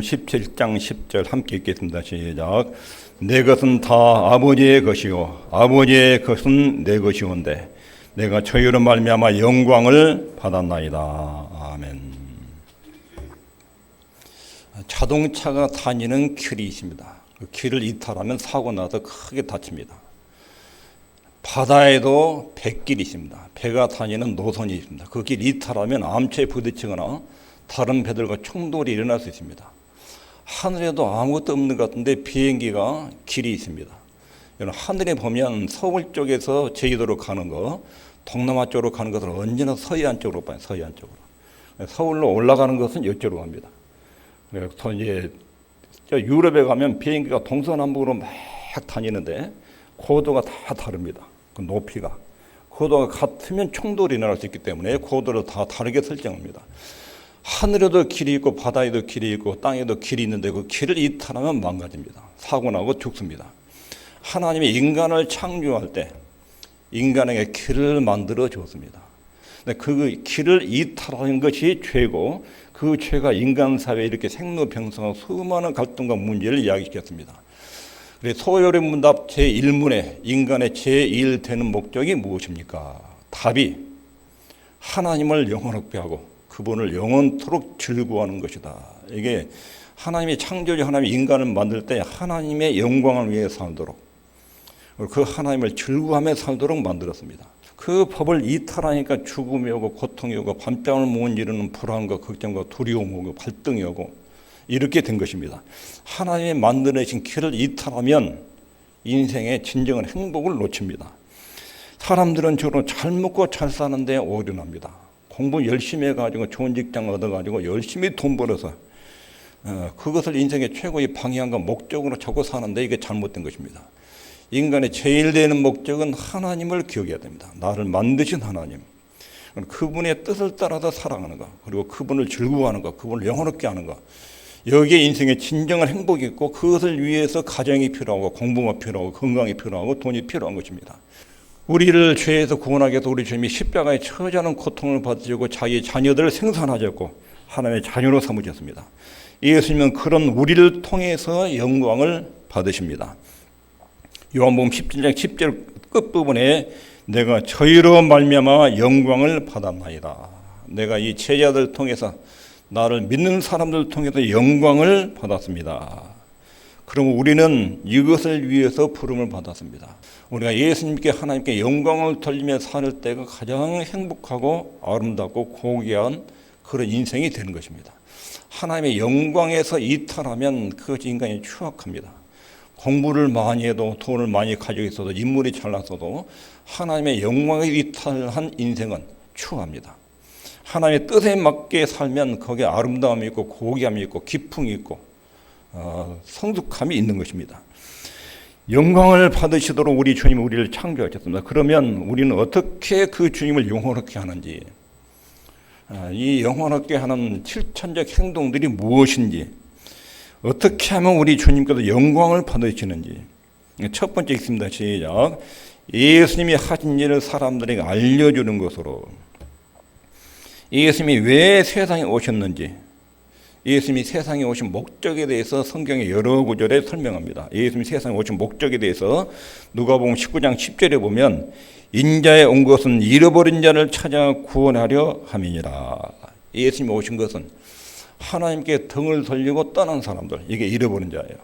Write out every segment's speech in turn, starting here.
17장 10절 함께 읽겠습니다. 시작. 내 것은 다 아버지의 것이요 아버지의 것은 내 것이온데 내가 저희로 말미암아 영광을 받았나이다. 아멘. 자동차가 다니는 길이 있습니다. 그 길을 이탈하면 사고 나서 크게 다칩니다. 바다에도 뱃길이 있습니다. 배가 다니는 노선이 있습니다. 그 길 이탈하면 암초에 부딪히거나 다른 배들과 충돌이 일어날 수 있습니다. 하늘에도 아무것도 없는 것 같은데 비행기가 길이 있습니다. 하늘에 보면 서울 쪽에서 제주도로 가는 거, 동남아 쪽으로 가는 것은 언제나 서해안 쪽으로 봐요. 서해안 쪽으로. 서울로 올라가는 것은 이쪽으로 갑니다. 그래서 이제 유럽에 가면 비행기가 동서남북으로 막 다니는데 고도가 다 다릅니다. 그 높이가. 고도가 같으면 충돌이 일어날 수 있기 때문에 고도를 다 다르게 설정합니다. 하늘에도 길이 있고 바다에도 길이 있고 땅에도 길이 있는데 그 길을 이탈하면 망가집니다. 사고 나고 죽습니다. 하나님이 인간을 창조할 때 인간에게 길을 만들어 주었습니다. 그 길을 이탈하는 것이 죄고 그 죄가 인간 사회에 이렇게 생로병사하고 수많은 갈등과 문제를 이야기시켰습니다. 소요리 문답 제1문에 인간의 제1 되는 목적이 무엇입니까? 답이 하나님을 영원하게 하고 그분을 영원토록 즐거워하는 것이다. 이게 하나님이 창조주 하나님이 인간을 만들 때 하나님의 영광을 위해 살도록 그 하나님을 즐거워하며 살도록 만들었습니다. 그 법을 이탈하니까 죽음이 오고 고통이 오고 밤잠을 못 이루는 불안과 걱정과 두려움이 오고 갈등이 오고 이렇게 된 것입니다. 하나님이 만들어내신 길을 이탈하면 인생의 진정한 행복을 놓칩니다. 사람들은 저로 잘 먹고 잘 사는데 오류납니다. 공부 열심히 해가지고 좋은 직장 얻어가지고 열심히 돈 벌어서 그것을 인생의 최고의 방향과 목적으로 잡고 사는데 이게 잘못된 것입니다. 인간의 제일 되는 목적은 하나님을 기억해야 됩니다. 나를 만드신 하나님. 그분의 뜻을 따라서 살아가는 것, 그리고 그분을 즐거워하는 것, 그분을 영원하게 하는 것. 여기에 인생의 진정한 행복이 있고 그것을 위해서 가정이 필요하고 공부가 필요하고 건강이 필요하고 돈이 필요한 것입니다. 우리를 죄에서 구원하기 위해서 우리 주님이 십자가에 처자는 고통을 받으시고 자기 자녀들을 생산하셨고 하나님의 자녀로 삼으셨습니다. 예수님은 그런 우리를 통해서 영광을 받으십니다. 요한복음 17장 10절 끝부분에 내가 저희로 말미암아 영광을 받았나이다. 내가 이 제자들 통해서 나를 믿는 사람들 통해서 영광을 받았습니다. 그럼 우리는 이것을 위해서 부름을 받았습니다. 우리가 예수님께 하나님께 영광을 돌리며 살 때가 가장 행복하고 아름답고 고귀한 그런 인생이 되는 것입니다. 하나님의 영광에서 이탈하면 그것이 인간이 추악합니다. 공부를 많이 해도 돈을 많이 가지고 있어도 인물이 잘났어도 하나님의 영광에 이탈한 인생은 추합니다. 하나님의 뜻에 맞게 살면 거기에 아름다움이 있고 고귀함이 있고 기풍이 있고 성숙함이 있는 것입니다. 영광을 받으시도록 우리 주님은 우리를 창조하셨습니다. 그러면 우리는 어떻게 그 주님을 영원하게 하는지, 이 영원하게 하는 실천적 행동들이 무엇인지, 어떻게 하면 우리 주님께서 영광을 받으시는지. 첫 번째 있습니다. 시작. 예수님이 하신 일을 사람들에게 알려주는 것으로. 예수님이 왜 세상에 오셨는지, 예수님이 세상에 오신 목적에 대해서 성경의 여러 구절에 설명합니다. 예수님이 세상에 오신 목적에 대해서 누가복음 19장 10절에 보면 인자에 온 것은 잃어버린 자를 찾아 구원하려 함이니라. 예수님이 오신 것은 하나님께 등을 돌리고 떠난 사람들, 이게 잃어버린 자예요.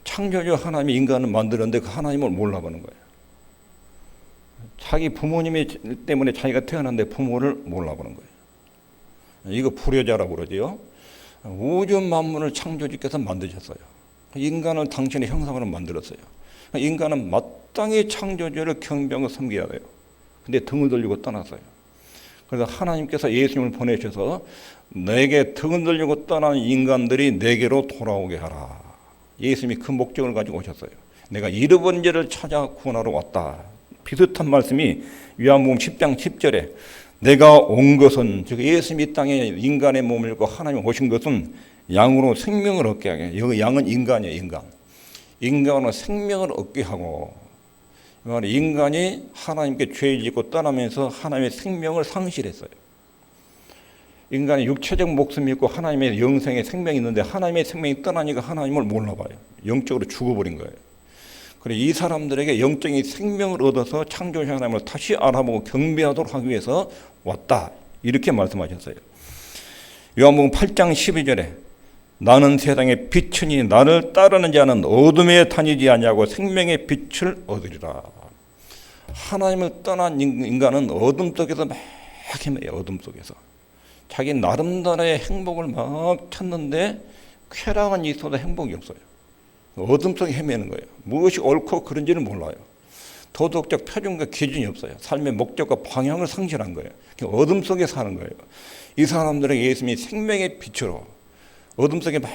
창조주 하나님이 인간을 만들었는데 그 하나님을 몰라보는 거예요. 자기 부모님이 때문에 자기가 태어났는데 부모를 몰라보는 거예요. 이거 불효자라고 그러지요. 우주 만물을 창조주께서 만드셨어요. 인간을 당신의 형상으로 만들었어요. 인간은 마땅히 창조주를 경배하고 섬겨야 돼요. 근데 등을 돌리고 떠났어요. 그래서 하나님께서 예수님을 보내셔서 내게 등을 돌리고 떠난 인간들이 내게로 돌아오게 하라. 예수님이 그 목적을 가지고 오셨어요. 내가 잃어버린 자를 찾아 구원하러 왔다. 비슷한 말씀이 요한복음 10장 10절에 내가 온 것은, 즉 예수님이 이 땅에 인간의 몸을 입고 하나님 오신 것은 양으로 생명을 얻게 하게. 여기 양은 인간이에요. 인간. 인간으로 생명을 얻게 하고, 인간이 하나님께 죄를 짓고 떠나면서 하나님의 생명을 상실했어요. 인간의 육체적 목숨이 있고 하나님의 영생의 생명이 있는데 하나님의 생명이 떠나니까 하나님을 몰라봐요. 영적으로 죽어버린 거예요. 그래 이 사람들에게 영적인 생명을 얻어서 창조주신 하나님을 다시 알아보고 경배하도록 하기 위해서 왔다. 이렇게 말씀하셨어요. 요한복음 8장 12절에 나는 세상의 빛이니 나를 따르는 자는 어둠에 다니지 아니하고 생명의 빛을 얻으리라. 하나님을 떠난 인간은 어둠 속에서 막 헤매요. 어둠 속에서. 자기 나름대로의 행복을 막 찾는데 쾌락은 있어도 행복이 없어요. 어둠 속에 헤매는 거예요. 무엇이 옳고 그른지를 몰라요. 도덕적 표준과 기준이 없어요. 삶의 목적과 방향을 상실한 거예요. 어둠 속에 사는 거예요. 이 사람들에게 예수님이 생명의 빛으로 어둠 속에 막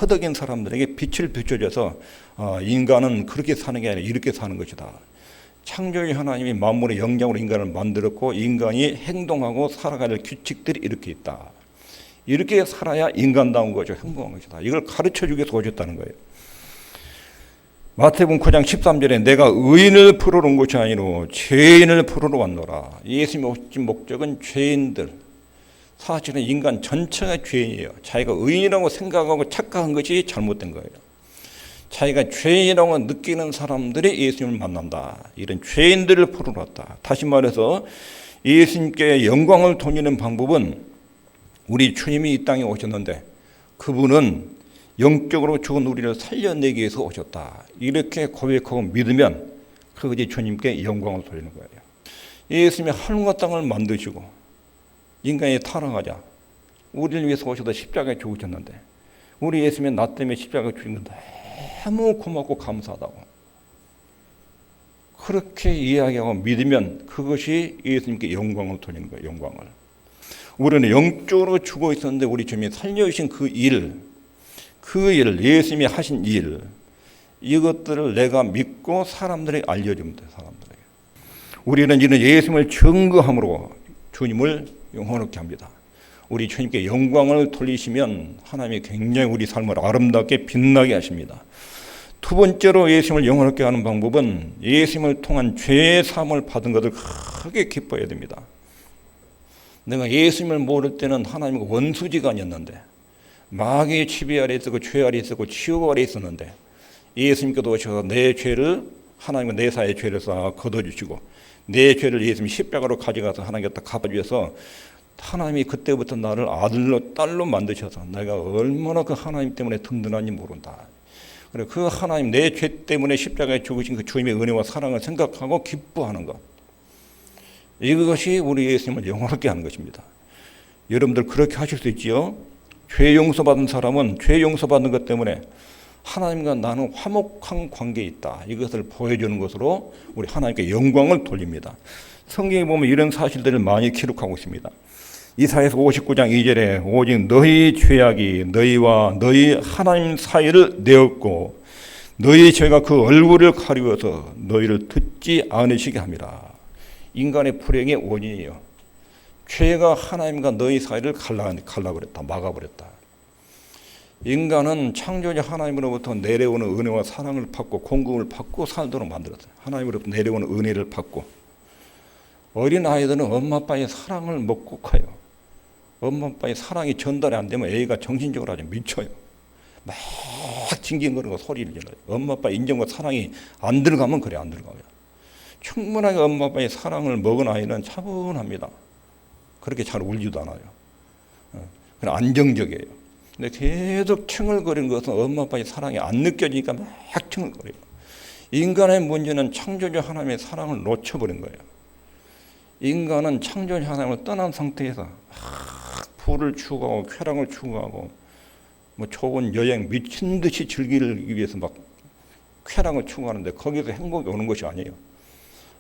허덕인 사람들에게 빛을 비춰줘서 인간은 그렇게 사는 게 아니라 이렇게 사는 것이다. 창조주 하나님이 만물의 영장으로 인간을 만들었고 인간이 행동하고 살아가야 할 규칙들이 이렇게 있다. 이렇게 살아야 인간다운 거죠. 행복한 것이다. 이걸 가르쳐주기 위해서 오셨다는 거예요. 마태복음 9장 13절에 내가 의인을 부르러 온 것이 아니로 죄인을 부르러 왔노라. 예수님이 오신 목적은 죄인들, 사실은 인간 전체가 죄인이에요. 자기가 의인이라고 생각하고 착각한 것이 잘못된 거예요. 자기가 죄인이라고 느끼는 사람들이 예수님을 만난다. 이런 죄인들을 부르러 왔다. 다시 말해서 예수님께 영광을 돌리는 방법은 우리 주님이 이 땅에 오셨는데 그분은 영적으로 죽은 우리를 살려내기 위해서 오셨다. 이렇게 고백하고 믿으면 그것이 주님께 영광을 돌리는 거예요. 예수님이 하늘과 땅을 만드시고 인간이 타락하자 우리를 위해서 오셔서 십자가에 죽으셨는데 우리 예수님이 나 때문에 십자가에 죽은 건 너무 고맙고 감사하다고 그렇게 이야기하고 믿으면 그것이 예수님께 영광을 돌리는 거예요. 영광을. 우리는 영적으로 죽어 있었는데 우리 주님이 살려주신 그 일, 예수님이 하신 일, 이것들을 내가 믿고 사람들에게 알려주면 돼. 사람들에게. 우리는 이런 예수님을 증거함으로 주님을 영원하게 합니다. 우리 주님께 영광을 돌리시면 하나님이 굉장히 우리 삶을 아름답게 빛나게 하십니다. 두 번째로 예수님을 영원하게 하는 방법은 예수님을 통한 죄의 사함을 받은 것을 크게 기뻐해야 됩니다. 내가 예수님을 모를 때는 하나님과 원수지간이었는데 마귀의 지배 아래 있었고 죄 아래 있었고 지옥 아래 있었는데 예수님께서 오셔서 내 죄를 하나님과 내 사의 죄를 싹 걷어주시고 내 죄를 예수님이 십자가로 가져가서 하나님께 딱 갚아주셔서 하나님이 그때부터 나를 아들로 딸로 만드셔서 내가 얼마나 그 하나님 때문에 든든한지 모른다. 그래 그 하나님 내 죄 때문에 십자가에 죽으신 그 주님의 은혜와 사랑을 생각하고 기뻐하는 것. 이것이 우리 예수님을 영원하게 하는 것입니다. 여러분들 그렇게 하실 수 있지요? 죄 용서받은 사람은 죄 용서받는 것 때문에 하나님과 나는 화목한 관계에 있다. 이것을 보여주는 것으로 우리 하나님께 영광을 돌립니다. 성경에 보면 이런 사실들을 많이 기록하고 있습니다. 이사야서 59장 2절에 오직 너희 죄악이 너희와 너희 하나님 사이를 내었고 너희 죄가 그 얼굴을 가리워서 너희를 듣지 않으시게 함이라. 인간의 불행의 원인이에요. 죄가 하나님과 너희 사이를 갈라버렸다. 막아버렸다. 인간은 창조자 하나님으로부터 내려오는 은혜와 사랑을 받고 공급을 받고 살도록 만들었어요. 하나님으로부터 내려오는 은혜를 받고 어린 아이들은 엄마 아빠의 사랑을 먹고 커요. 엄마 아빠의 사랑이 전달이 안 되면 애가 정신적으로 아주 미쳐요. 막 징징거리고 소리를 질러요. 엄마 아빠의 인정과 사랑이 안 들어가면 그래 안 들어가요. 충분하게 엄마 아빠의 사랑을 먹은 아이는 차분합니다. 그렇게 잘 울지도 않아요. 그냥 안정적이에요. 근데 계속 칭얼거리는 것은 엄마 아빠의 사랑이 안 느껴지니까 막 칭얼거려요. 인간의 문제는 창조주 하나님의 사랑을 놓쳐버린 거예요. 인간은 창조주 하나님을 떠난 상태에서 부를 추구하고 쾌락을 추구하고 뭐 좋은 여행 미친 듯이 즐기기 위해서 막 쾌락을 추구하는데 거기서 행복이 오는 것이 아니에요.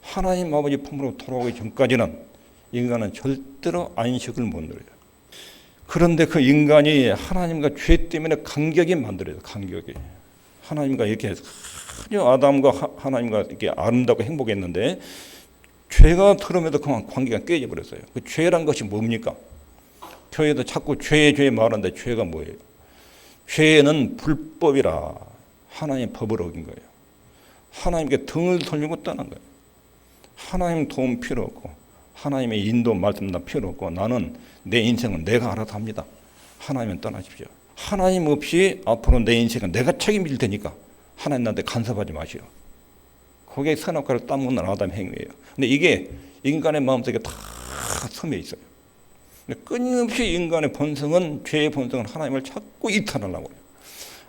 하나님 아버지 품으로 돌아오기 전까지는 인간은 절대로 안식을 못 누려요. 그런데 그 인간이 하나님과 죄 때문에 간격이 만들어요. 간격이. 하나님과 이렇게 아담과 하나님과 이렇게 아름답고 행복했는데 죄가 들어오면서 그만 관계가 깨져 버렸어요. 그 죄란 것이 뭡니까? 교회도 자꾸 죄 말하는데 죄가 뭐예요? 죄는 불법이라 하나님의 법을 어긴 거예요. 하나님께 등을 돌리고 떠난 거예요. 하나님 도움 필요 없고 하나님의 인도 말씀 다 필요 없고 나는 내 인생은 내가 알아서 합니다. 하나님은 떠나십시오. 하나님 없이 앞으로 내 인생은 내가 책임질 테니까 하나님 나한테 간섭하지 마시오. 그게 선악과를 따먹는 아담의 행위예요. 근데 이게 인간의 마음속에 다 섬여 있어요. 근데 끊임없이 인간의 본성은, 죄의 본성은 하나님을 자꾸 이탈하려고 해요.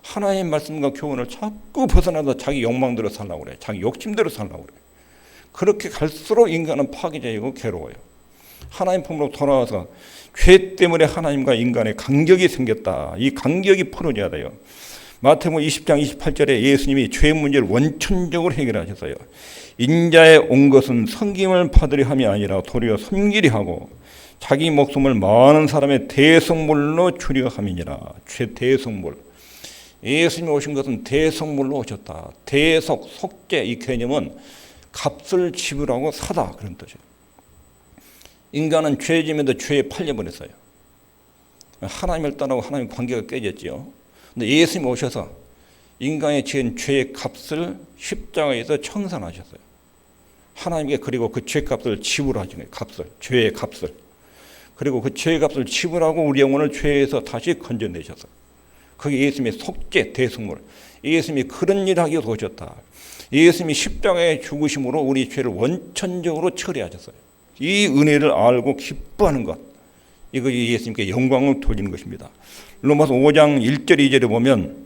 하나님 말씀과 교훈을 자꾸 벗어나서 자기 욕망대로 살려고 그래요. 자기 욕심대로 살려고 그래요. 그렇게 갈수록 인간은 파괴적이고 괴로워요. 하나님 품으로 돌아와서 죄 때문에 하나님과 인간의 간격이 생겼다. 이 간격이 풀어져야 돼요. 마태복음 20장 28절에 예수님이 죄 문제를 원천적으로 해결하셨어요. 인자에 온 것은 섬김을 받으려 함이 아니라 도리어 섬기려 하고 자기 목숨을 많은 사람의 대속물로 주려 함이니라. 죄 대속물. 예수님이 오신 것은 대속물로 오셨다. 대속, 속죄 이 개념은 값을 지불하고 사다 그런 뜻이에요. 인간은 죄 지면서 죄에 팔려버렸어요. 하나님을 떠나고 하나님 관계가 깨졌지요. 근데 예수님이 오셔서 인간이 지은 죄의 값을 십자가에서 청산하셨어요. 하나님께 그리고 그 죄값을 지불하신 거예요. 값을, 죄의 값을. 그리고 그 죄의 값을 지불하고 우리 영혼을 죄에서 다시 건져내셨어요. 그게 예수님의 속죄 대속물. 예수님이 그런 일을 하기 위해서 오셨다. 예수님이 십자가의 죽으심으로 우리 죄를 원천적으로 처리하셨어요. 이 은혜를 알고 기뻐하는 것. 이거 예수님께 영광을 돌리는 것입니다. 로마서 5장 1절 2절에 보면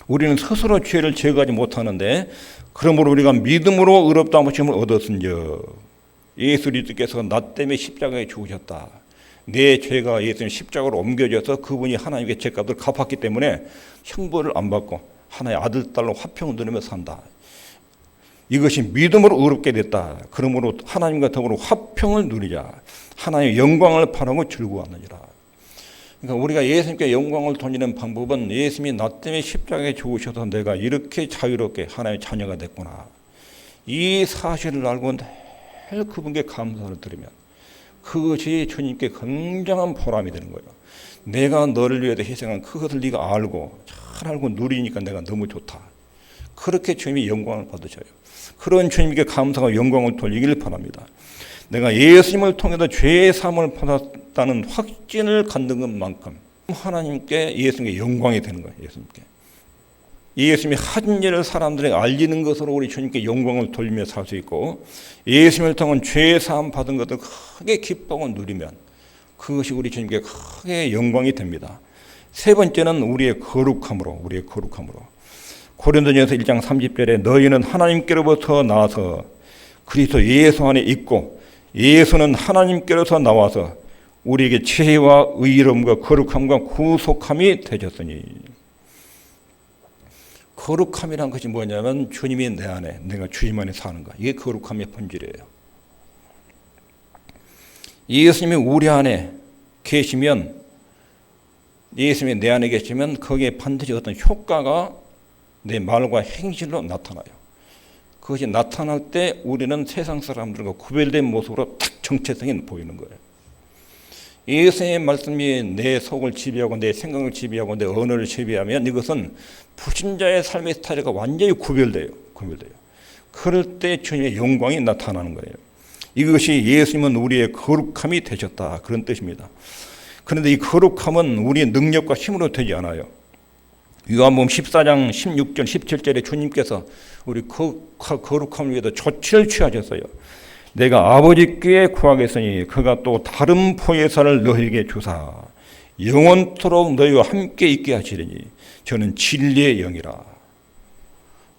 우리는 스스로 죄를 제거하지 못하는데 그러므로 우리가 믿음으로 의롭다 하심을 얻었은즉 예수 그리스도께서 나 때문에 십자가에 죽으셨다. 내 죄가 예수님 십자가로 옮겨져서 그분이 하나님께 죄값을 갚았기 때문에 형벌을 안 받고 하나의 아들, 딸로 화평을 누리며 산다. 이것이 믿음으로 의롭게 됐다. 그러므로 하나님과 더불어 화평을 누리자. 하나님의 영광을 바라고 즐거워하느니라. 그러니까 우리가 예수님께 영광을 돌리는 방법은 예수님이 나 때문에 십자가에 죽으셔서 내가 이렇게 자유롭게 하나님의 자녀가 됐구나. 이 사실을 알고 늘 그분께 감사를 드리면 그것이 주님께 굉장한 보람이 되는 거예요. 내가 너를 위해서 희생한 그것을 네가 알고 잘 알고 누리니까 내가 너무 좋다. 그렇게 주님이 영광을 받으셔요. 그런 주님께 감사와 영광을 돌리길 바랍니다. 내가 예수님을 통해서 죄의 사함을 받았다는 확신을 갖는 것만큼 하나님께 예수님께 영광이 되는 거예요. 예수님께. 예수님이 하신 일을 사람들에게 알리는 것으로 우리 주님께 영광을 돌리며 살 수 있고 예수님을 통한 죄의 사함 받은 것을 크게 기뻐하고 누리면 그것이 우리 주님께 크게 영광이 됩니다. 세 번째는 우리의 거룩함으로 고린도전서 1장 30절에 너희는 하나님께로부터 나와서 그리스도 예수 안에 있고 예수는 하나님께로서 나와서 우리에게 지혜와 의로움과 거룩함과 구속함이 되셨으니 거룩함이란 것이 뭐냐면 주님이 내 안에 내가 주님 안에 사는 것. 이게 거룩함의 본질이에요. 예수님이 우리 안에 계시면 예수님이 내 안에 계시면 거기에 반드시 어떤 효과가 내 말과 행실로 나타나요. 그것이 나타날 때 우리는 세상 사람들과 구별된 모습으로 딱 정체성이 보이는 거예요. 예수님의 말씀이 내 속을 지배하고 내 생각을 지배하고 내 언어를 지배하면 이것은 불신자의 삶의 스타일과 완전히 구별돼요. 그럴 때 주님의 영광이 나타나는 거예요. 이것이 예수님은 우리의 거룩함이 되셨다. 그런 뜻입니다. 그런데 이 거룩함은 우리의 능력과 힘으로 되지 않아요. 요한복음 14장 16절 17절에 주님께서 우리 거룩함을 위해서 조치를 취하셨어요. 내가 아버지께 구하겠으니 그가 또 다른 보혜사를 너희에게 주사 영원토록 너희와 함께 있게 하시리니 저는 진리의 영이라.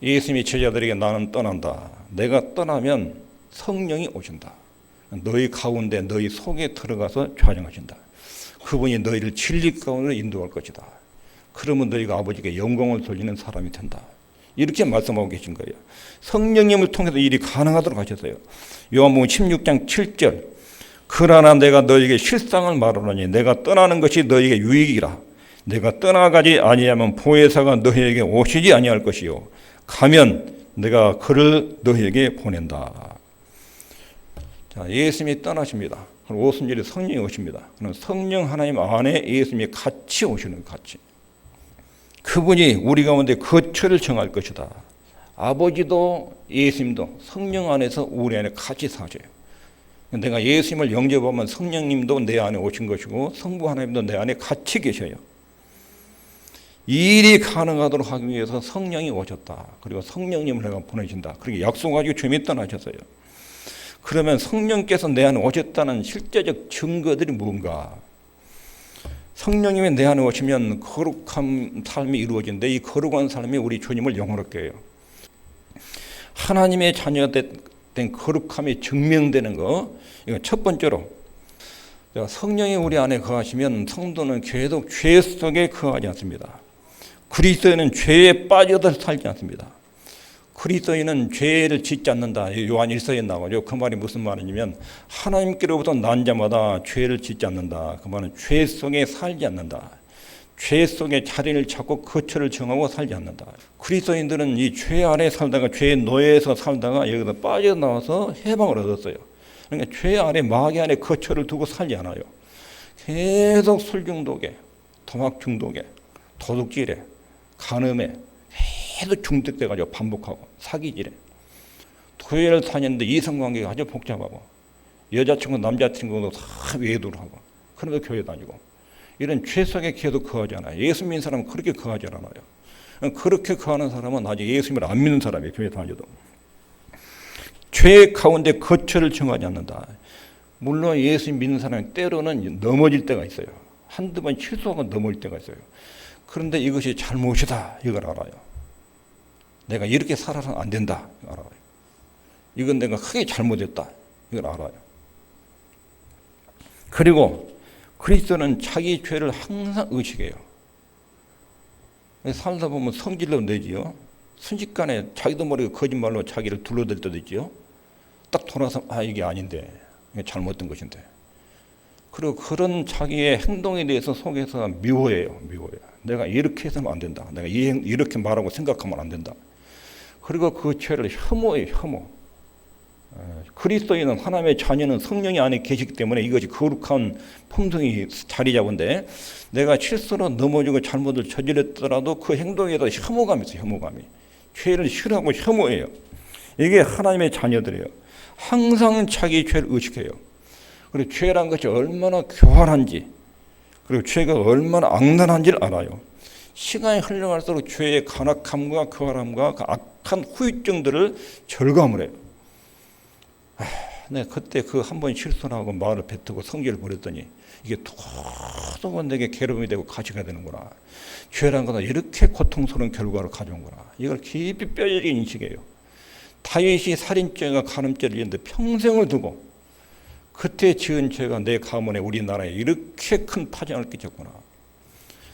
예수님이 제자들에게 나는 떠난다. 내가 떠나면 성령이 오신다. 너희 가운데 너희 속에 들어가서 좌정하신다. 그분이 너희를 진리 가운데 인도할 것이다. 그러면 너희가 아버지께 영광을 돌리는 사람이 된다. 이렇게 말씀하고 계신 거예요. 성령님을 통해서 일이 가능하도록 하셨어요. 요한복음 16장 7절 그러나 내가 너희에게 실상을 말하노니 내가 떠나는 것이 너희에게 유익이라. 내가 떠나가지 아니하면 보혜사가 너희에게 오시지 아니할 것이요 가면 내가 그를 너희에게 보낸다. 자, 예수님이 떠나십니다. 그럼 오순절에 성령이 오십니다. 그럼 성령 하나님 안에 예수님이 같이 오시는 같이. 그분이 우리 가운데 거처를 정할 것이다. 아버지도 예수님도 성령 안에서 우리 안에 같이 사셔요. 내가 예수님을 영접하면 성령님도 내 안에 오신 것이고 성부 하나님도 내 안에 같이 계셔요. 이 일이 가능하도록 하기 위해서 성령이 오셨다. 그리고 성령님을 내가 보내신다. 그렇게 약속하시고 주님이 떠나셨어요. 그러면 성령께서 내 안에 오셨다는 실제적 증거들이 뭔가? 성령님이 내 안에 오시면 거룩한 삶이 이루어진데 이 거룩한 삶이 우리 주님을 영원하게 해요. 하나님의 자녀된 거룩함이 증명되는 거, 이거 첫 번째로 성령이 우리 안에 거하시면 성도는 계속 죄 속에 거하지 않습니다. 그리스도인은 죄에 빠져서 살지 않습니다. 그리스도인은 죄를 짓지 않는다. 요한 1서에 나오죠. 그 말이 무슨 말이냐면 하나님께로부터 난 자마다 죄를 짓지 않는다. 그 말은 죄 속에 살지 않는다. 죄 속에 자리를 찾고 거처를 정하고 살지 않는다. 그리스도인들은 이 죄 아래 살다가 죄의 노예에서 살다가 여기서 빠져나와서 해방을 얻었어요. 그러니까 죄 아래 마귀 안에 거처를 두고 살지 않아요. 계속 술 중독에, 도박 중독에, 도둑질에, 간음에 계속 중독돼가지고 반복하고 사기질에, 교회를 다녔는데 이성관계가 아주 복잡하고 여자친구 남자친구도 다 외도를 하고 그러면서 교회 다니고 이런 죄 속에 계속 거하잖아요. 예수 믿는 사람은 그렇게 거하지 않아요. 그렇게 거하는 사람은 아직 예수님을 안 믿는 사람이에요. 교회 다녀도 죄 가운데 거처를 정하지 않는다. 물론 예수 믿는 사람이 때로는 넘어질 때가 있어요. 한두 번 실수하고 넘어질 때가 있어요. 그런데 이것이 잘못이다. 이걸 알아요. 내가 이렇게 살아서는 안 된다. 이걸 알아요. 이건 내가 크게 잘못했다. 이걸 알아요. 그리고 그리스도는 자기 죄를 항상 의식해요. 살다 보면 성질로 내지요. 순식간에 자기도 모르게 거짓말로 자기를 둘러댈 때도 있지요. 딱 돌아서 이게 아닌데, 이게 잘못된 것인데. 그리고 그런 자기의 행동에 대해서 속에서 미워해요. 내가 이렇게 해서는 안 된다. 내가 이렇게 말하고 생각하면 안 된다. 그리고 그 죄를 혐오해요. 혐오. 그리스도인은 하나님의 자녀는 성령이 안에 계시기 때문에 이것이 거룩한 품성이 자리 잡은데 내가 실수로 넘어지고 잘못을 저질렀더라도 그 행동에 대해서 혐오감이 있어요. 혐오감이. 죄를 싫어하고 혐오해요. 이게 하나님의 자녀들이에요. 항상 자기 죄를 의식해요. 그리고 죄란 것이 얼마나 교활한지 그리고 죄가 얼마나 악랄한지를 알아요. 시간이 흘러갈수록 죄의 간악함과 교활함과 그 악한 후유증들을 절감을 해요. 내가 그때 그 한 번 실수를 하고 말을 뱉고 성질을 부렸더니 이게 도덕은 내게 괴로움이 되고 가시가 되는구나. 죄란 것은 이렇게 고통스러운 결과를 가져온구나. 이걸 깊이 뼈저리게 인식해요. 다윗이 살인죄가 간음죄를 지었는데 평생을 두고 그때 지은 죄가 내 가문에 우리나라에 이렇게 큰 파장을 끼쳤구나.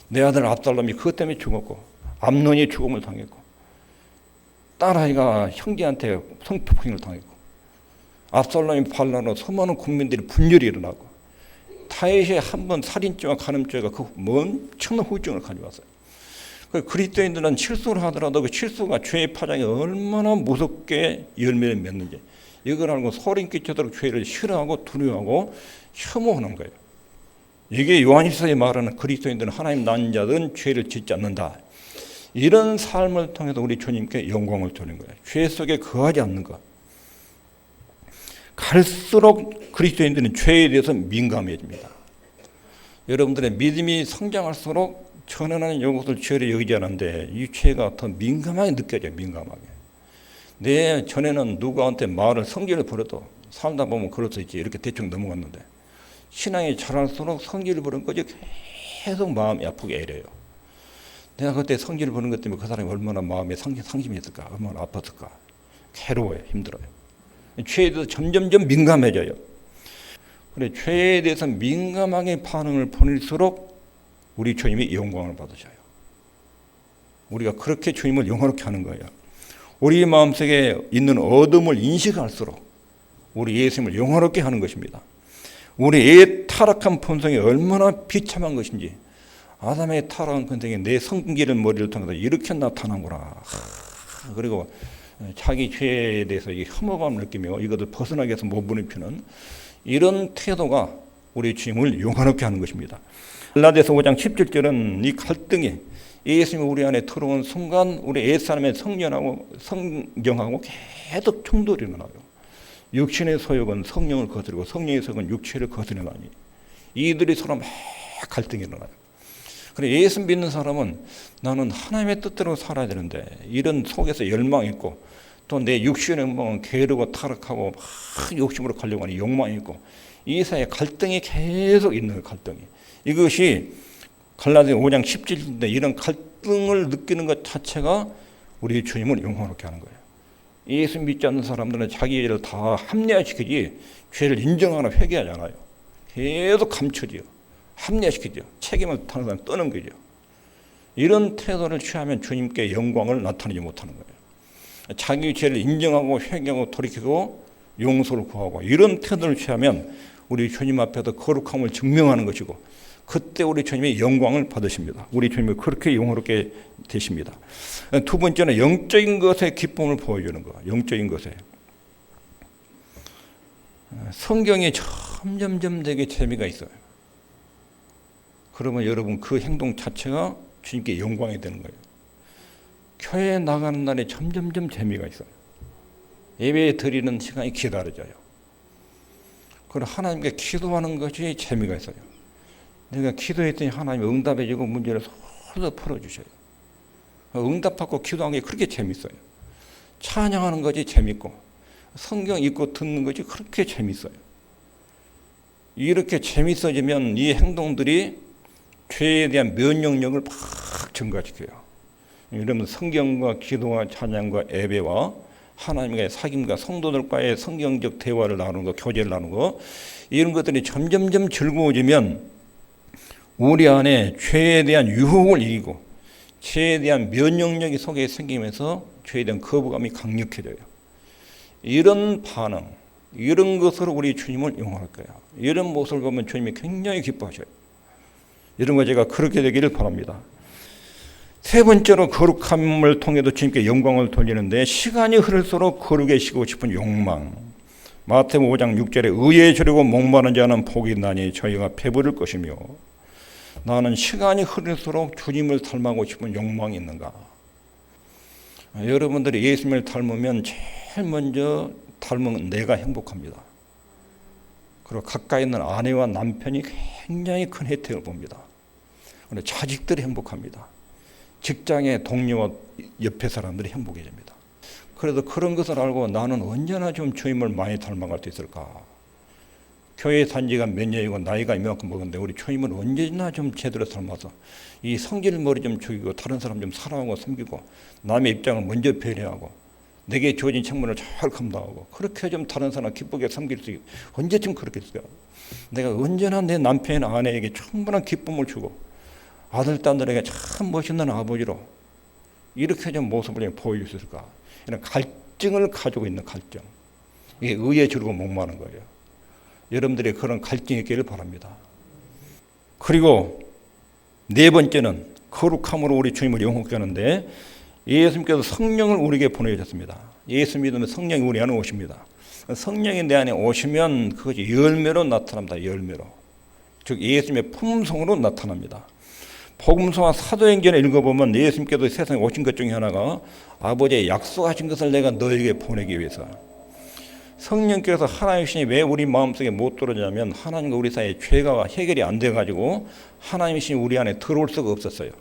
내 아들 압살롬이 그것 때문에 죽었고 암논이 죽음을 당했고 딸아이가 형제한테 성폭행을 당했고 압살롬이 반란으로 수많은 국민들이 분열이 일어나고 다윗이 한 번 살인죄와 간음죄가 그 엄청난 후유증을 가져왔어요. 그리스도인들은 실수를 하더라도 그 실수가 죄의 파장이 얼마나 무섭게 열매를 맺는지 이걸 알고 소름 끼치도록 죄를 싫어하고 두려워하고 혐오하는 거예요. 이게 요한일서에 말하는 그리스도인들은 하나님 난 자들은 죄를 짓지 않는다. 이런 삶을 통해서 우리 주님께 영광을 돌리는 거예요. 죄 속에 거하지 않는 것. 갈수록 그리스도인들은 죄에 대해서 민감해집니다. 여러분들의 믿음이 성장할수록 전에는 이것을 죄를 여기지 않았는데 이 죄가 더 민감하게 느껴져요. 민감하게. 내 전에는 누구한테 말을 성질을 부려도 살다 보면 그럴 수 있지 이렇게 대충 넘어갔는데 신앙이 자랄수록 성질을 부른 거지 계속 마음이 아프게 애려요. 내가 그때 성질을 부른 것 때문에 그 사람이 얼마나 마음에 상심이 있을까, 얼마나 아팠을까, 괴로워요, 힘들어요. 죄에 대해서 점점점 민감해져요. 그래 죄에 대해서 민감하게 반응을 보낼수록 우리 주님이 영광을 받으셔요. 우리가 그렇게 주님을 영화롭게 하는 거예요. 우리 마음속에 있는 어둠을 인식할수록 우리 예수님을 영화롭게 하는 것입니다. 우리의 타락한 본성이 얼마나 비참한 것인지 아담의 타락한 본성이 내 성기를 머리를 통해서 이렇게 나타나구나. 그리고 자기 죄에 대해서 혐오감을 느끼며 이것을 벗어나기 위해서 몸부림 피는 이런 태도가 우리 주님을 영화롭게 하는 것입니다. 갈라디아서 5장 17절은 이 갈등이 예수님이 우리 안에 들어온 순간 우리 옛사람의 성령하고 계속 충돌이 일어나요. 육신의 소욕은 성령을 거스르고 성령의 소욕은 육체를 거스르나니 이들이 서로 막 갈등이 일어나요. 그래 예수 믿는 사람은 나는 하나님의 뜻대로 살아야 되는데 이런 속에서 열망이 있고 또 내 육신의 욕망은 게으르고 타락하고 막 욕심으로 가려고 하는 욕망이 있고 이 사이에 갈등이 계속 있는 거예요. 갈등이. 이것이 갈라디아 5장 17절인데 이런 갈등을 느끼는 것 자체가 우리 주님을 영광롭게 하는 거예요. 예수 믿지 않는 사람들은 자기 죄를 다 합리화시키지 죄를 인정하거나 회개하지 않아요. 계속 감춰지요. 합리화시키죠. 책임을 항상 떠는 거죠. 이런 태도를 취하면 주님께 영광을 나타내지 못하는 거예요. 자기 죄를 인정하고 회개하고 돌이키고 용서를 구하고 이런 태도를 취하면 우리 주님 앞에서 거룩함을 증명하는 것이고 그때 우리 주님이 영광을 받으십니다. 우리 주님이 그렇게 영화롭게 되십니다. 두 번째는 영적인 것에 기쁨을 보여주는 거. 영적인 것에. 성경이 점점점 되게 재미가 있어요. 그러면 여러분 그 행동 자체가 주님께 영광이 되는 거예요. 교회에 나가는 날에 점점점 재미가 있어요. 예배 드리는 시간이 기다려져요. 그리고 하나님께 기도하는 것이 재미가 있어요. 내가 기도했더니 하나님이 응답해주고 문제를 서로 풀어주셔요. 응답받고 기도하는 게 그렇게 재밌어요. 찬양하는 것이 재밌고 성경 읽고 듣는 것이 그렇게 재밌어요. 이렇게 재밌어지면 이 행동들이 죄에 대한 면역력을 팍 증가시켜요. 이러면 성경과 기도와 찬양과 예배와 하나님과의 사귐과 성도들과의 성경적 대화를 나누는 거, 교제를 나누는 거 이런 것들이 점점점 즐거워지면 우리 안에 죄에 대한 유혹을 이기고 죄에 대한 면역력이 속에 생기면서 죄에 대한 거부감이 강력해져요. 이런 반응, 이런 것으로 우리 주님을 영화할 거예요. 이런 모습을 보면 주님이 굉장히 기뻐하셔요. 이런 거 제가 그렇게 되기를 바랍니다. 세 번째로 거룩함을 통해서 주님께 영광을 돌리는데 시간이 흐를수록 거룩해지고 싶은 욕망. 마태복음 5장 6절에 의에 주려고 목마른 자는 복이 있나니 저희가 배부를 것이며 나는 시간이 흐를수록 주님을 닮아가고 싶은 욕망이 있는가. 여러분들이 예수님을 닮으면 제일 먼저 닮은 내가 행복합니다. 그리고 가까이 있는 아내와 남편이 굉장히 큰 혜택을 봅니다. 그리고 자식들이 행복합니다. 직장의 동료와 옆에 사람들이 행복해집니다. 그래도 그런 것을 알고 나는 언제나 좀 주님을 많이 닮아갈 수 있을까? 교회 산 지가 몇 년이고 나이가 이만큼 먹었는데 우리 주님을 언제나 좀 제대로 닮아서 이 성질머리 좀 죽이고 다른 사람 좀 사랑하고 섬기고 남의 입장을 먼저 배려하고 내게 주어진 책무를 잘 감당하고 그렇게 좀 다른 사람 기쁘게 섬길 수 있고 언제쯤 그렇게 했어요? 내가 언제나 내 남편이나 아내에게 충분한 기쁨을 주고 아들, 딸들에게 참 멋있는 아버지로 이렇게 좀 모습을 보여줄 수 있을까? 이런 갈증을 가지고 있는 갈증. 이게 의에 주르고 목마른 거예요. 여러분들이 그런 갈증이 있기를 바랍니다. 그리고 네 번째는 거룩함으로 우리 주님을 영광케 하는데 예수님께서 성령을 우리에게 보내주셨습니다. 예수 믿으면 성령이 우리 안에 오십니다. 성령이 내 안에 오시면 그것이 열매로 나타납니다. 열매로. 즉 예수님의 품성으로 나타납니다. 복음서와 사도행전을 읽어보면 예수님께서 세상에 오신 것 중에 하나가 아버지의 약속하신 것을 내가 너에게 보내기 위해서. 성령께서 하나님이시니 왜 우리 마음속에 못 들어오냐면 하나님과 우리 사이에 죄가 해결이 안 돼가지고 하나님이시니 우리 안에 들어올 수가 없었어요.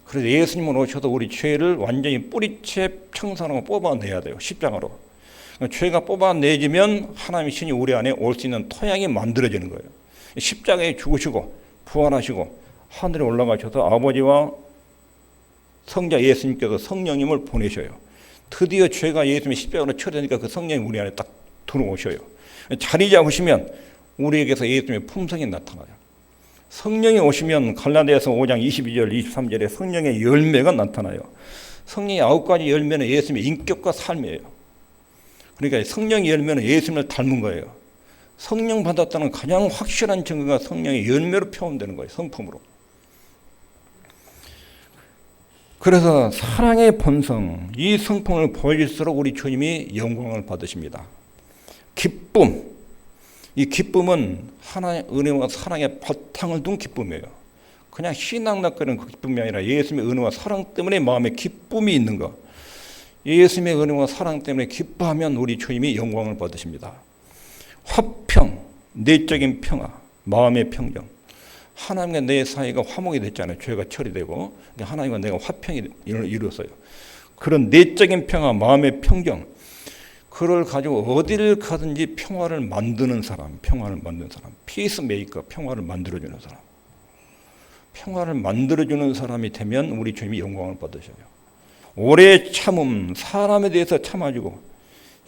그래서 예수님은 오셔서 우리 죄를 완전히 뿌리채 청산하고 뽑아내야 돼요. 십자가로. 죄가 뽑아내지면 하나님이시니 우리 안에 올 수 있는 토양이 만들어지는 거예요. 십자가에 죽으시고 부활하시고 하늘에 올라가셔서 아버지와 성자 예수님께서 성령님을 보내셔요. 드디어 죄가 예수님의 십자가로 처리되니까 그 성령이 우리 안에 딱 들어오셔요. 자리 잡으시면 우리에게서 예수님의 품성이 나타나요. 성령이 오시면 갈라디아서 5장 22절 23절에 성령의 열매가 나타나요. 성령의 9가지 열매는 예수님의 인격과 삶이에요. 그러니까 성령의 열매는 예수님을 닮은 거예요. 성령 받았다는 가장 확실한 증거가 성령의 열매로 표현되는 거예요. 성품으로. 그래서 사랑의 본성, 이 성품을 보일수록 우리 주님이 영광을 받으십니다. 기쁨, 이 기쁨은 하나님의 은혜와 사랑의 바탕을 둔 기쁨이에요. 그냥 희낙낙거리는 그 기쁨이 아니라 예수님의 은혜와 사랑 때문에 마음에 기쁨이 있는 것. 예수님의 은혜와 사랑 때문에 기뻐하면 우리 주님이 영광을 받으십니다. 화평, 내적인 평화, 마음의 평정. 하나님과 내 사이가 화목이 됐잖아요. 죄가 처리되고 하나님과 내가 화평이 이루었어요. 그런 내적인 평화, 마음의 평정, 그걸 가지고 어디를 가든지 평화를 만드는 사람, 피스메이커, 평화를 만들어주는 사람. 평화를 만들어주는 사람이 되면 우리 주님이 영광을 받으셔요. 오래 참음, 사람에 대해서 참아주고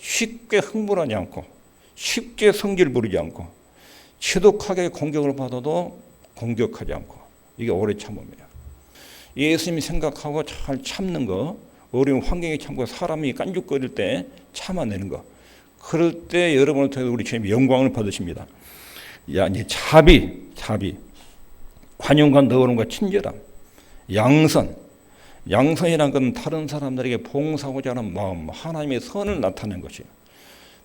쉽게 흥분하지 않고 쉽게 성질 부리지 않고 지독하게 공격을 받아도 공격하지 않고, 이게 오래 참음이에요. 예수님이 생각하고 잘 참는 거, 어려운 환경에 참고 사람이 깐죽거릴 때 참아내는 거, 그럴 때 여러분을 통해서 우리 주님이 영광을 받으십니다. 이제 자비, 관용과 너그러움과 친절함, 양선이란 건 다른 사람들에게 봉사하고자 하는 마음, 하나님의 선을 나타내는 것이에요.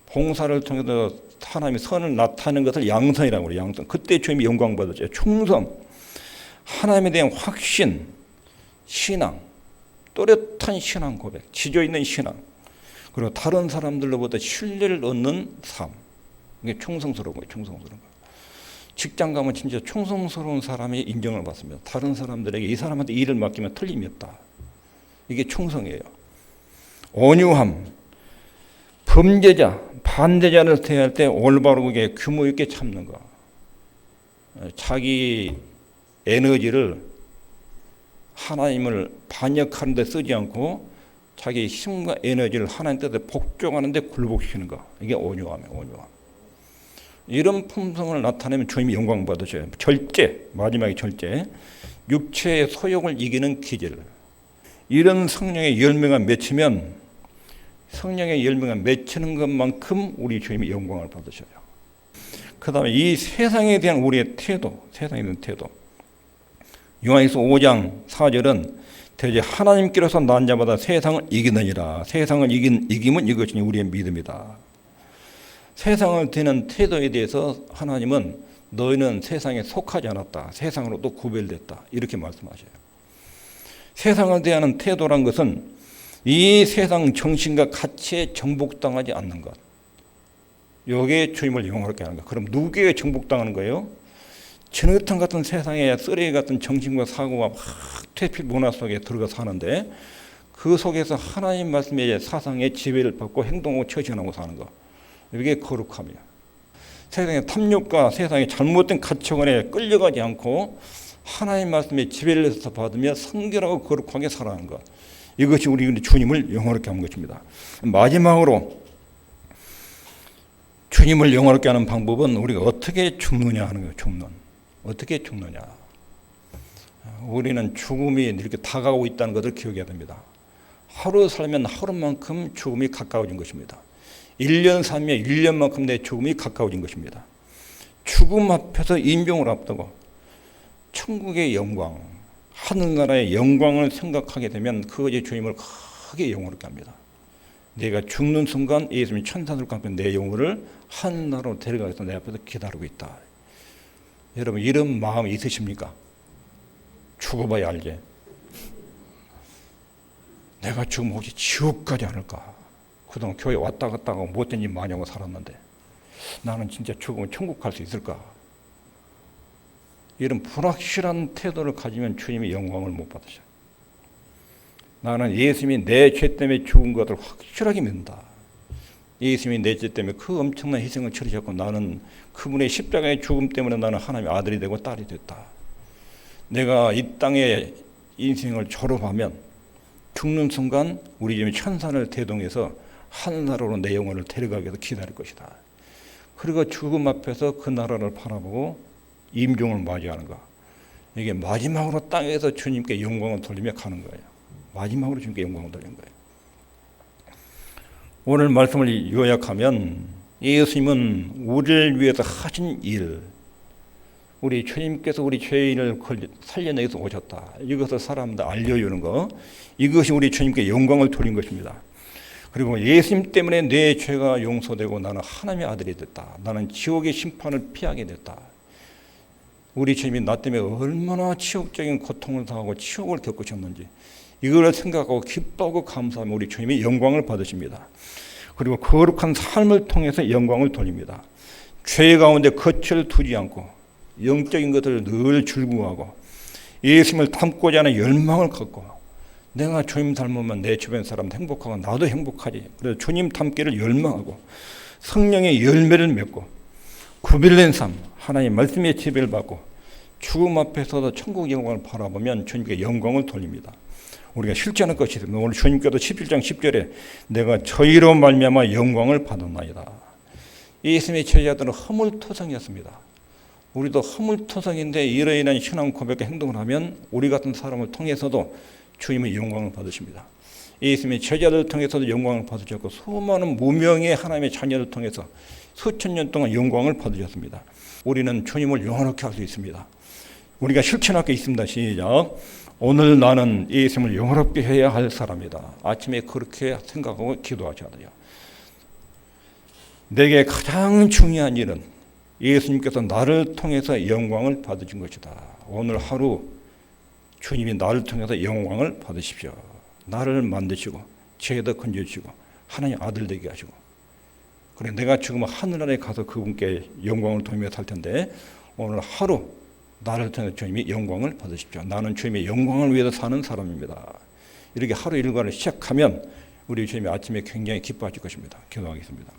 봉사를 통해서 하나님의 선을 나타내는 것을 양선이라고 그래요. 양선. 그때 주님이 영광 받으죠. 충성, 하나님에 대한 확신, 신앙, 또렷한 신앙 고백, 지져 있는 신앙, 그리고 다른 사람들로부터 신뢰를 얻는 삶. 이게 충성스러운 거예요. 직장 가면 진짜 충성스러운 사람이 인정을 받습니다. 다른 사람들에게 이 사람한테 일을 맡기면 틀림이 없다. 이게 충성이에요. 온유함, 범죄자, 반대자를 대할 때 올바르게 규모 있게 참는 거. 자기 에너지를 하나님을 반역하는 데 쓰지 않고 자기 힘과 에너지를 하나님 뜻에 복종하는 데 굴복시키는 거. 이게 온유함이에요. 이런 품성을 나타내면 주님이 영광 받으셔요. 마지막에 절제. 육체의 소욕을 이기는 기질. 이런 성령의 열매가 맺히면 성령의 열매가 맺히는 것만큼 우리 주님이 영광을 받으셔요. 그 다음에 이 세상에 대한 우리의 태도, 요한일서 5장 4절은 대제 하나님께로서 난 자마다 세상을 이기느니라. 세상을 이김은 이것이 우리의 믿음이다. 세상을 대는 태도에 대해서 하나님은 너희는 세상에 속하지 않았다. 세상으로도 구별됐다. 이렇게 말씀하셔요. 세상을 대하는 태도란 것은 이 세상 정신과 가치에 정복당하지 않는 것. 여기에 주님을 영화롭게 하는 것. 그럼 누구에게 정복당하는 거예요? 진흙탕 같은 세상에 쓰레기 같은 정신과 사고가 막 퇴폐 문화 속에 들어가 사는데 그 속에서 하나님 말씀의 사상의 지배를 받고 행동하고 처신하고 사는 것. 이게 거룩함이야. 세상의 탐욕과 세상의 잘못된 가치관에 끌려가지 않고 하나님 말씀의 지배를 받으며 성결하고 거룩하게 살아가는 것. 이것이 우리 주님을 영화롭게 하는 것입니다. 마지막으로 주님을 영화롭게 하는 방법은 우리가 어떻게 죽느냐 하는 거예요. 어떻게 죽느냐. 우리는 죽음이 이렇게 다가오고 있다는 것을 기억해야 됩니다. 하루 살면 하루만큼 죽음이 가까워진 것입니다. 1년 살면 1년만큼 내 죽음이 가까워진 것입니다. 죽음 앞에서 임종을 앞두고 천국의 영광, 하늘나라의 영광을 생각하게 되면 그것이 주님을 크게 영화롭게 합니다. 내가 죽는 순간 예수님이 천사들과 함께 내 영혼을 하늘나라로 데려가서 내 앞에서 기다리고 있다. 여러분 이런 마음이 있으십니까? 죽어봐야 알지. 내가 죽으면 혹시 지옥 가지 않을까? 그동안 교회 왔다 갔다 하고 못된 일 많이 하고 살았는데 나는 진짜 죽으면 천국 갈 수 있을까? 이런 불확실한 태도를 가지면 주님의 영광을 못 받으셔. 나는 예수님이 내 죄 때문에 죽은 것을 확실하게 믿는다. 예수님이 내 죄 때문에 그 엄청난 희생을 치르셨고 나는 그분의 십자가의 죽음 때문에 나는 하나님의 아들이 되고 딸이 됐다. 내가 이 땅의 인생을 졸업하면 죽는 순간 우리 집에 천사를 대동해서 하늘나라로 내 영혼을 데려가기 위해서 기다릴 것이다. 그리고 죽음 앞에서 그 나라를 바라보고 임종을 맞이하는 거. 이게 마지막으로 땅에서 주님께 영광을 돌리며 가는 거예요. 마지막으로 주님께 영광을 돌리는 거예요. 오늘 말씀을 요약하면 예수님은 우리를 위해서 하신 일, 우리 주님께서 우리 죄인을 살려내기 위해서 오셨다. 이것을 사람들 알려주는 거, 이것이 우리 주님께 영광을 돌린 것입니다. 그리고 예수님 때문에 내 죄가 용서되고 나는 하나님의 아들이 됐다. 나는 지옥의 심판을 피하게 됐다. 우리 주님이 나 때문에 얼마나 치욕적인 고통을 당하고 치욕을 겪으셨는지 이걸 생각하고 기뻐하고 감사하면 우리 주님이 영광을 받으십니다. 그리고 거룩한 삶을 통해서 영광을 돌립니다. 죄 가운데 거취를 두지 않고 영적인 것을 늘 즐거워하고 예수님을 닮고자 하는 열망을 갖고 내가 주님 닮으면 내 주변 사람도 행복하고 나도 행복하지. 그래서 주님 닮기를 열망하고 성령의 열매를 맺고 구별된 삶, 하나님 말씀의 지배를 받고 죽음 앞에서도 천국 영광을 바라보면 주님께 영광을 돌립니다. 우리가 실천할 것이 있습니다. 오늘 주님께도 11장 10절에 내가 저희로 말미암아 영광을 받았나이다. 예수님의 제자들은 허물토성이었습니다. 우리도 허물토성인데 이러이러한 신앙 고백과 행동을 하면 우리 같은 사람을 통해서도 주님의 영광을 받으십니다. 예수님의 제자들을 통해서도 영광을 받으셨고 수많은 무명의 하나님의 자녀를 통해서 수천 년 동안 영광을 받으셨습니다. 우리는 주님을 영원하게 할 수 있습니다. 우리가 실천할 게 있습니다. 시작. 오늘 나는 예수님을 영원하게 해야 할 사람이다. 아침에 그렇게 생각하고 기도하셔야 돼요. 내게 가장 중요한 일은 예수님께서 나를 통해서 영광을 받으신 것이다. 오늘 하루 주님이 나를 통해서 영광을 받으십시오. 나를 만드시고 죄도 건져주시고 하나님 아들 되게 하시고 그래 내가 지금 하늘나라에 가서 그분께 영광을 돌며 살 텐데 오늘 하루 나를 통해 주님이 영광을 받으십시오. 나는 주님의 영광을 위해서 사는 사람입니다. 이렇게 하루 일과를 시작하면 우리 주님이 아침에 굉장히 기뻐하실 것입니다. 기도하겠습니다.